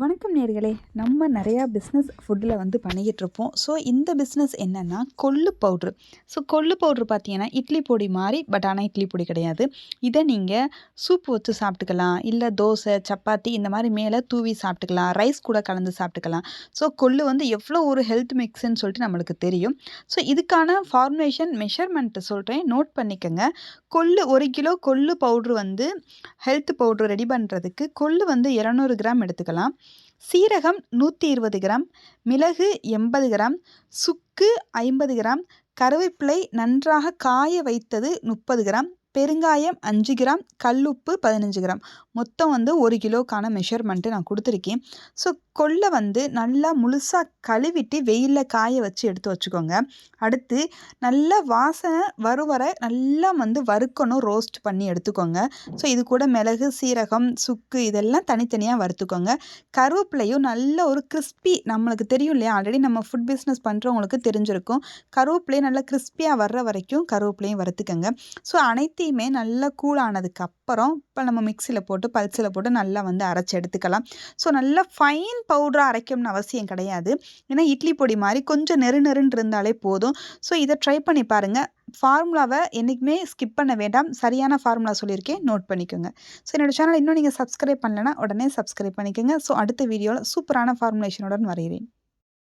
வணக்கம் நேர்களே. நம்ம நிறையா பிஸ்னஸ் ஃபுட்டில் பண்ணிக்கிட்டுருப்போம். ஸோ இந்த பிஸ்னஸ் என்னென்னா கொள்ளு பவுட்ரு. ஸோ கொள்ளு பவுட்ரு பார்த்தீங்கன்னா இட்லி பொடி மாதிரி, பட் ஆனால் இட்லி பொடி கிடையாது. இதை நீங்கள் சூப் வச்சு சாப்பிட்டுக்கலாம், இல்லை தோசை சப்பாத்தி இந்த மாதிரி மேலே தூவி சாப்பிட்டுக்கலாம், ரைஸ் கூட கலந்து சாப்பிட்டுக்கலாம். ஸோ கொள்ளு எவ்வளோ ஒரு ஹெல்த் மிக்ஸ்ன்னு சொல்லிட்டு நம்மளுக்கு தெரியும். ஸோ இதுக்கான ஃபார்முலேஷன் மெஷர்மெண்ட்டு சொல்கிறேன், நோட் பண்ணிக்கோங்க. கொள்ளு 1 கிலோ கொள்ளு பவுட்ரு ஹெல்த் பவுட்ரு ரெடி பண்ணுறதுக்கு கொள்ளு 200 கிராம் எடுத்துக்கலாம். சீரகம் 120 கிராம், மிளகு 80 கிராம், சுக்கு 50 கிராம், கருவேப்பிலை நன்றாக காய வைத்தது 30 கிராம், பெருங்காயம் 5 கிராம், கல்லுப்பு 15 கிராம். மொத்தம் 1 கிலோக்கான மெஷர்மெண்ட்டு நான் கொடுத்துருக்கேன். ஸோ கொள்ளை நல்லா முழுசாக கழுவிட்டு வெயிலில் காய வச்சு எடுத்து வச்சுக்கோங்க. அடுத்து நல்லா வாசனை வரை நல்லா வறுக்கணும், ரோஸ்ட் பண்ணி எடுத்துக்கோங்க. ஸோ இது கூட மிளகு, சீரகம், சுக்கு இதெல்லாம் தனித்தனியாக வறுத்துக்கோங்க. கருவேப்பிலையும் நல்ல ஒரு கிறிஸ்பி, நம்மளுக்கு தெரியும் இல்லையா, ஆல்ரெடி நம்ம ஃபுட் பிஸ்னஸ் பண்ணுறவங்களுக்கு தெரிஞ்சிருக்கும். கருவேப்பிலையும் நல்லா கிறிஸ்பியாக வர்ற வரைக்கும் கருவேப்பிலையும் வறுத்துக்கோங்க. ஸோ அனைத்தையுமே நல்லா கூலானதுக்கப்புறம் இப்போ நம்ம மிக்சியில் போட்டு பல்சில் போட்டு நல்லா அரைச்சி எடுத்துக்கலாம். ஸோ நல்லா ஃபைன் பவுடராக அரைக்கணும்னு அவசியம் கிடையாது. ஏன்னா இட்லி பொடி மாதிரி கொஞ்சம் நெருன்னு இருந்தாலே போதும். ஸோ இதை ட்ரை பண்ணி பாருங்கள். ஃபார்முலாவை என்றைக்குமே ஸ்கிப் பண்ண வேண்டாம். சரியான ஃபார்முலா சொல்லியிருக்கேன், நோட் பண்ணிக்கோங்க. ஸோ என்னோடய சேனல் இன்னும் நீங்கள் சப்ஸ்கிரைப் பண்ணலைன்னா உடனே சப்ஸ்கிரைப் பண்ணிக்கோங்க. ஸோ அடுத்த வீடியோவில் சூப்பரான ஃபார்முலேஷனுடன் வரைகிறேன்.